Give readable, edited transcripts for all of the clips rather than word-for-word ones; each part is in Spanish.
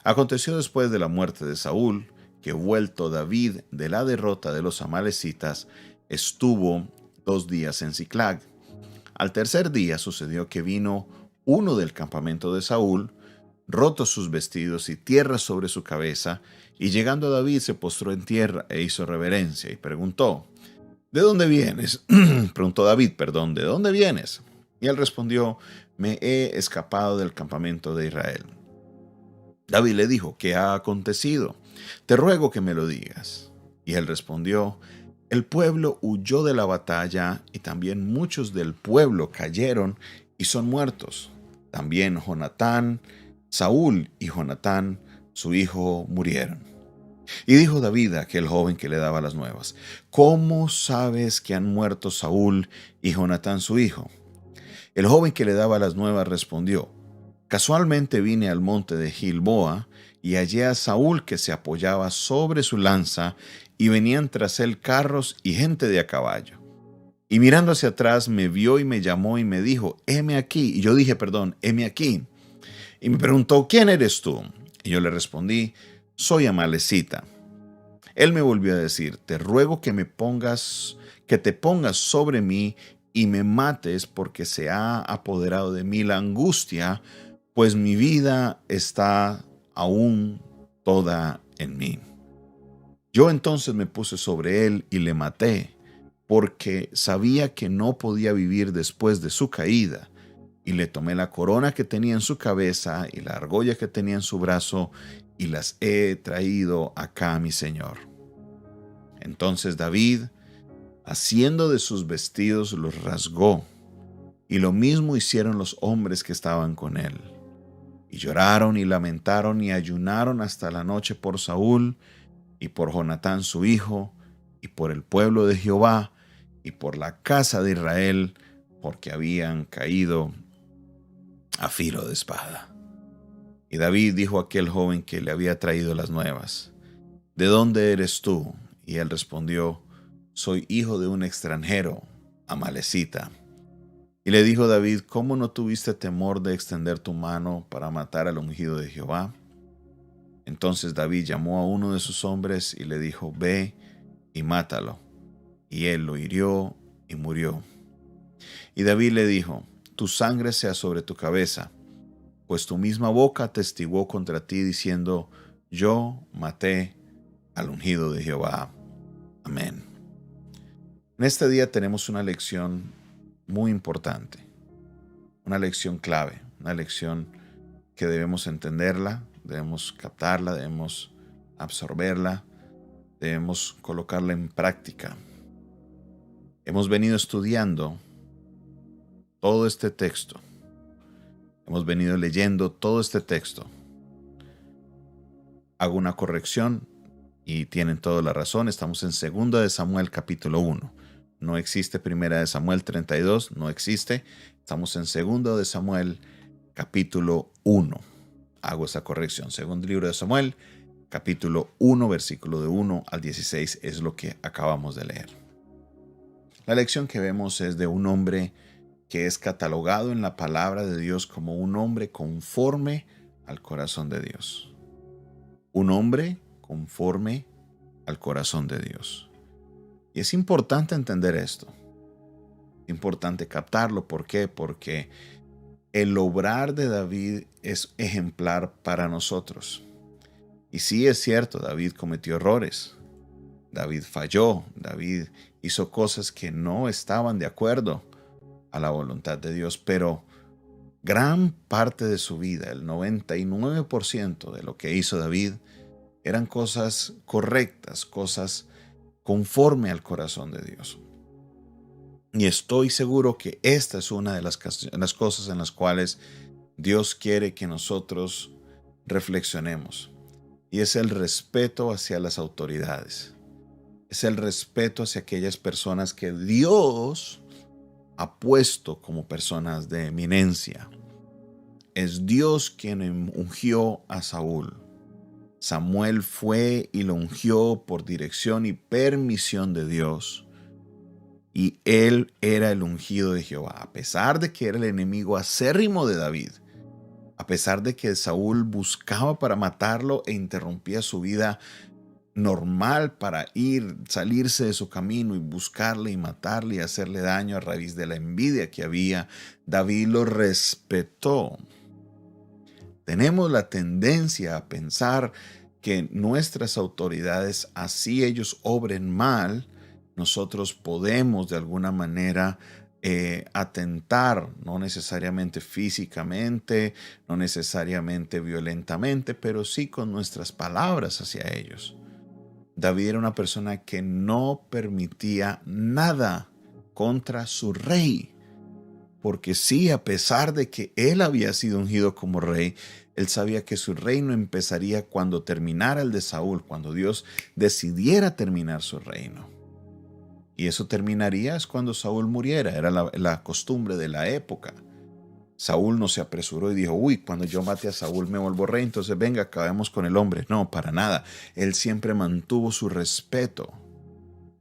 Aconteció después de la muerte de Saúl, que vuelto David de la derrota de los amalecitas, estuvo 2 días en Siclag. Al tercer día sucedió que vino uno del campamento de Saúl, rotos sus vestidos y tierra sobre su cabeza, y llegando a David se postró en tierra e hizo reverencia y preguntó: ¿De dónde vienes? Preguntó David, perdón, ¿de dónde vienes? Y él respondió: me he escapado del campamento de Israel. David le dijo: ¿qué ha acontecido? Te ruego que me lo digas. Y él respondió: el pueblo huyó de la batalla y también muchos del pueblo cayeron y son muertos. También Jonatán, Saúl y Jonatán, su hijo, murieron. Y dijo David a aquel joven que le daba las nuevas: ¿cómo sabes que han muerto Saúl y Jonatán su hijo? El joven que le daba las nuevas respondió: casualmente vine al monte de Gilboa y hallé a Saúl que se apoyaba sobre su lanza y venían tras él carros y gente de a caballo. Y mirando hacia atrás me vio y me llamó y me dijo: heme aquí. Y yo dije: perdón, heme aquí. Y me preguntó: ¿quién eres tú? Y yo le respondí: soy amalecita. Él me volvió a decir: te ruego que te pongas sobre mí y me mates, porque se ha apoderado de mí la angustia, pues mi vida está aún toda en mí. Yo entonces me puse sobre él y le maté, porque sabía que no podía vivir después de su caída. Y le tomé la corona que tenía en su cabeza y la argolla que tenía en su brazo, y las he traído acá a mi señor. Entonces David, haciendo de sus vestidos, los rasgó, y lo mismo hicieron los hombres que estaban con él. Y lloraron y lamentaron y ayunaron hasta la noche por Saúl y por Jonatán su hijo, y por el pueblo de Jehová, y por la casa de Israel, porque habían caído a filo de espada. Y David dijo a aquel joven que le había traído las nuevas: ¿de dónde eres tú? Y él respondió: soy hijo de un extranjero, amalecita. Y le dijo David: ¿cómo no tuviste temor de extender tu mano para matar al ungido de Jehová? Entonces David llamó a uno de sus hombres y le dijo: ve y mátalo. Y él lo hirió y murió. Y David le dijo: tu sangre sea sobre tu cabeza, pues tu misma boca atestiguó contra ti diciendo: yo maté al ungido de Jehová. Amén. En este día tenemos una lección muy importante, una lección clave, una lección que debemos entenderla, debemos captarla, debemos absorberla, debemos colocarla en práctica. Hemos venido estudiando todo este texto, hemos venido leyendo todo este texto. Hago una corrección y tienen toda la razón. Estamos en 2 de Samuel capítulo 1. No existe 1 de Samuel 32, no existe. Estamos en 2 de Samuel capítulo 1. Hago esa corrección. Segundo libro de Samuel capítulo 1, versículo de 1 al 16 es lo que acabamos de leer. La lección que vemos es de un hombre que es catalogado en la palabra de Dios como un hombre conforme al corazón de Dios. Un hombre conforme al corazón de Dios. Y es importante entender esto. Es importante captarlo. ¿Por qué? Porque el obrar de David es ejemplar para nosotros. Y sí es cierto, David cometió errores. David falló. David hizo cosas que no estaban de acuerdo a la voluntad de Dios. Pero gran parte de su vida, el 99% de lo que hizo David, eran cosas correctas, cosas conforme al corazón de Dios. Y estoy seguro que esta es una de las cosas en las cuales Dios quiere que nosotros reflexionemos. Y es el respeto hacia las autoridades. Es el respeto hacia aquellas personas que Dios ha puesto como personas de eminencia. Es Dios quien ungió a Saúl. Samuel fue y lo ungió por dirección y permisión de Dios. Y él era el ungido de Jehová. A pesar de que era el enemigo acérrimo de David, A pesar de que Saúl buscaba para matarlo e interrumpía su vida normal para salirse de su camino y buscarle y matarle y hacerle daño a raíz de la envidia que había, David lo respetó. Tenemos la tendencia a pensar que nuestras autoridades, así ellos obren mal, nosotros podemos de alguna manera atentar, no necesariamente físicamente, no necesariamente violentamente, pero sí con nuestras palabras hacia ellos. David era una persona que no permitía nada contra su rey. Porque sí, a pesar de que él había sido ungido como rey, él sabía que su reino empezaría cuando terminara el de Saúl, cuando Dios decidiera terminar su reino. Y eso terminaría es cuando Saúl muriera, era la costumbre de la época. Saúl no se apresuró y dijo, uy, cuando yo mate a Saúl me vuelvo rey, entonces venga, acabemos con el hombre. No, para nada. Él siempre mantuvo su respeto.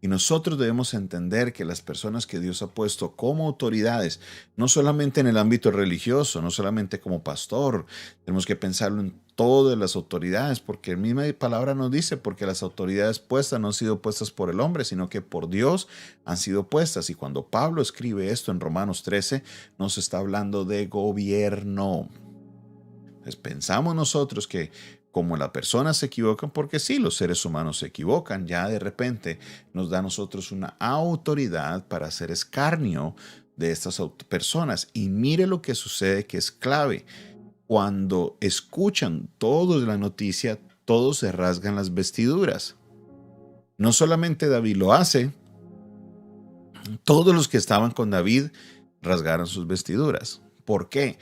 Y nosotros debemos entender que las personas que Dios ha puesto como autoridades, no solamente en el ámbito religioso, no solamente como pastor, tenemos que pensarlo en todas las autoridades, porque la misma palabra nos dice, porque las autoridades puestas no han sido puestas por el hombre, sino que por Dios han sido puestas. Y cuando Pablo escribe esto en Romanos 13, nos está hablando de gobierno. Entonces pensamos nosotros que como las personas se equivocan, porque sí, los seres humanos se equivocan, ya de repente nos da a nosotros una autoridad para hacer escarnio de estas personas. Y mire lo que sucede, que es clave. Cuando escuchan todos la noticia, todos se rasgan las vestiduras. No solamente David lo hace, todos los que estaban con David rasgaron sus vestiduras. ¿Por qué?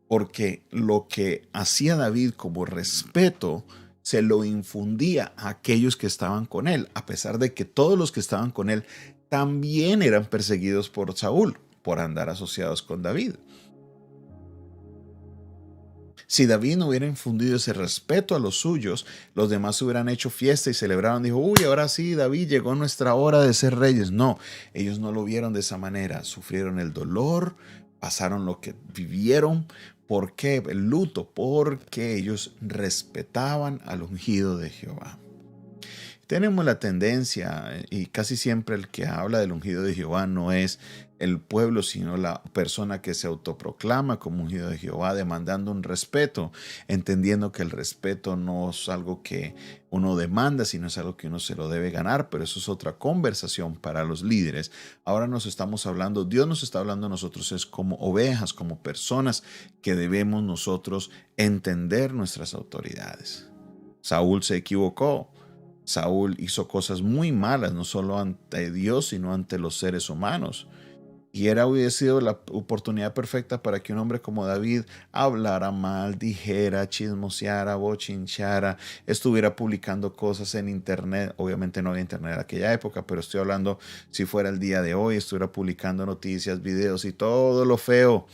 Porque lo que hacía David como respeto se lo infundía a aquellos que estaban con él, a pesar de que todos los que estaban con él también eran perseguidos por Saúl, por andar asociados con David. Si David no hubiera infundido ese respeto a los suyos, los demás hubieran hecho fiesta y celebraban. Dijo, uy, ahora sí, David, llegó nuestra hora de ser reyes. No, ellos no lo vieron de esa manera. Sufrieron el dolor, pasaron lo que vivieron. ¿Por qué? El luto, porque ellos respetaban al ungido de Jehová. Tenemos la tendencia, y casi siempre el que habla del ungido de Jehová no es el pueblo, sino la persona que se autoproclama como ungido de Jehová, demandando un respeto, entendiendo que el respeto no es algo que uno demanda, sino es algo que uno se lo debe ganar, pero eso es otra conversación para los líderes. Ahora nos estamos hablando, Dios nos está hablando a nosotros es como ovejas, como personas que debemos nosotros entender nuestras autoridades. Saúl se equivocó. Saúl hizo cosas muy malas, no solo ante Dios, sino ante los seres humanos. Y hubiera sido la oportunidad perfecta para que un hombre como David hablara mal, dijera, chismoseara, bochinchara, estuviera publicando cosas en internet. Obviamente no había internet en aquella época, pero estoy hablando si fuera el día de hoy, estuviera publicando noticias, videos y todo lo feo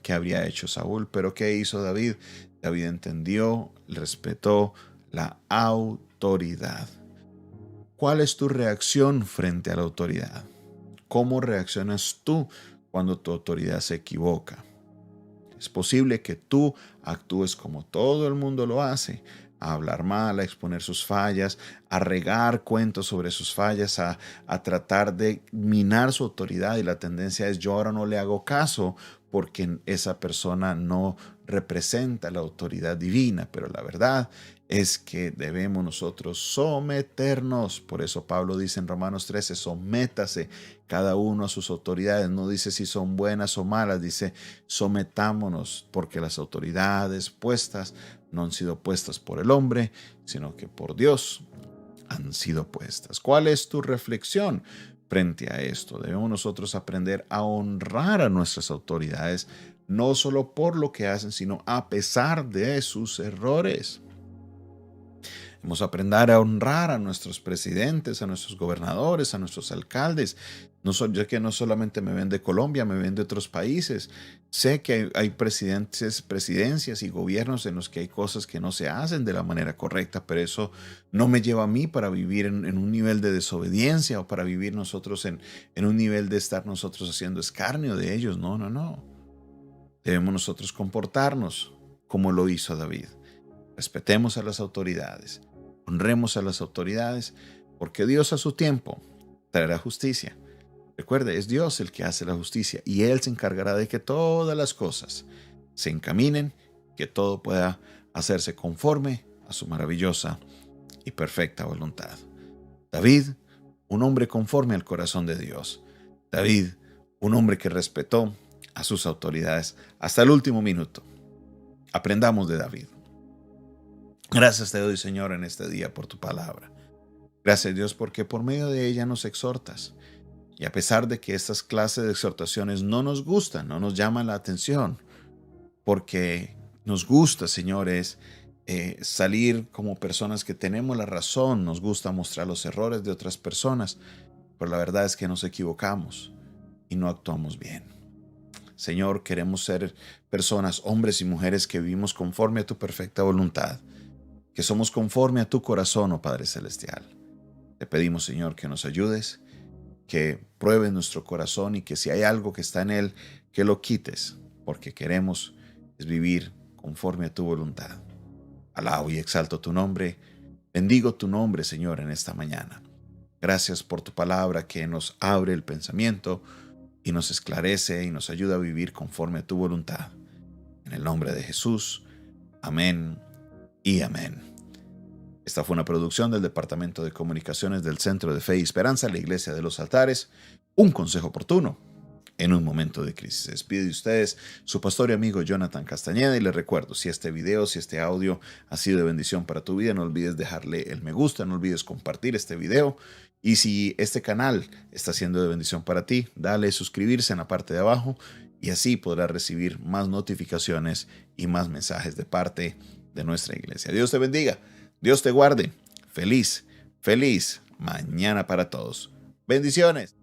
que habría hecho Saúl. Pero ¿qué hizo David? David entendió, respetó la autoridad. ¿Cuál es tu reacción frente a la autoridad? ¿Cómo reaccionas tú cuando tu autoridad se equivoca? Es posible que tú actúes como todo el mundo lo hace, a hablar mal, a exponer sus fallas, a regar cuentos sobre sus fallas, a tratar de minar su autoridad, y la tendencia es yo ahora no le hago caso porque esa persona no representa la autoridad divina, pero la verdad es que debemos nosotros someternos. Por eso Pablo dice en Romanos 13, sométase cada uno a sus autoridades. No dice si son buenas o malas, dice sometámonos, porque las autoridades puestas no han sido puestas por el hombre, sino que por Dios han sido puestas. ¿Cuál es tu reflexión frente a esto? Debemos nosotros aprender a honrar a nuestras autoridades, no solo por lo que hacen, sino a pesar de sus errores. Debemos aprender a honrar a nuestros presidentes, a nuestros gobernadores, a nuestros alcaldes. Yo que no solamente me ven de Colombia, me ven de otros países. Sé que hay presidencias y gobiernos en los que hay cosas que no se hacen de la manera correcta, pero eso no me lleva a mí para vivir en un nivel de desobediencia o para vivir nosotros en un nivel de estar nosotros haciendo escarnio de ellos. No, no, no. Debemos nosotros comportarnos como lo hizo David. Respetemos a las autoridades, honremos a las autoridades, porque Dios a su tiempo traerá justicia. Recuerde, es Dios el que hace la justicia y Él se encargará de que todas las cosas se encaminen, que todo pueda hacerse conforme a su maravillosa y perfecta voluntad. David, un hombre conforme al corazón de Dios. David, un hombre que respetó a sus autoridades hasta el último minuto. Aprendamos de David. Gracias te doy, Señor, en este día por tu palabra. Gracias, Dios, porque por medio de ella nos exhortas. Y a pesar de que estas clases de exhortaciones no nos gustan, no nos llaman la atención, porque nos gusta, señores, salir como personas que tenemos la razón, nos gusta mostrar los errores de otras personas, pero la verdad es que nos equivocamos y no actuamos bien. Señor, queremos ser personas, hombres y mujeres que vivimos conforme a tu perfecta voluntad, que somos conforme a tu corazón, oh Padre Celestial. Te pedimos, Señor, que nos ayudes, que pruebes nuestro corazón y que si hay algo que está en él, que lo quites, porque queremos vivir conforme a tu voluntad. Alabo y exalto tu nombre. Bendigo tu nombre, Señor, en esta mañana. Gracias por tu palabra que nos abre el pensamiento y nos esclarece y nos ayuda a vivir conforme a tu voluntad. En el nombre de Jesús. Amén y amén. Esta fue una producción del Departamento de Comunicaciones del Centro de Fe y Esperanza, la Iglesia de los Altares. Un consejo oportuno en un momento de crisis. Se despide de ustedes su pastor y amigo Jonathan Castañeda, y les recuerdo, si este video, si este audio ha sido de bendición para tu vida, no olvides dejarle el me gusta, no olvides compartir este video, y si este canal está siendo de bendición para ti, dale suscribirse en la parte de abajo y así podrás recibir más notificaciones y más mensajes de parte de nuestra iglesia. Dios te bendiga, Dios te guarde. Feliz mañana para todos. Bendiciones.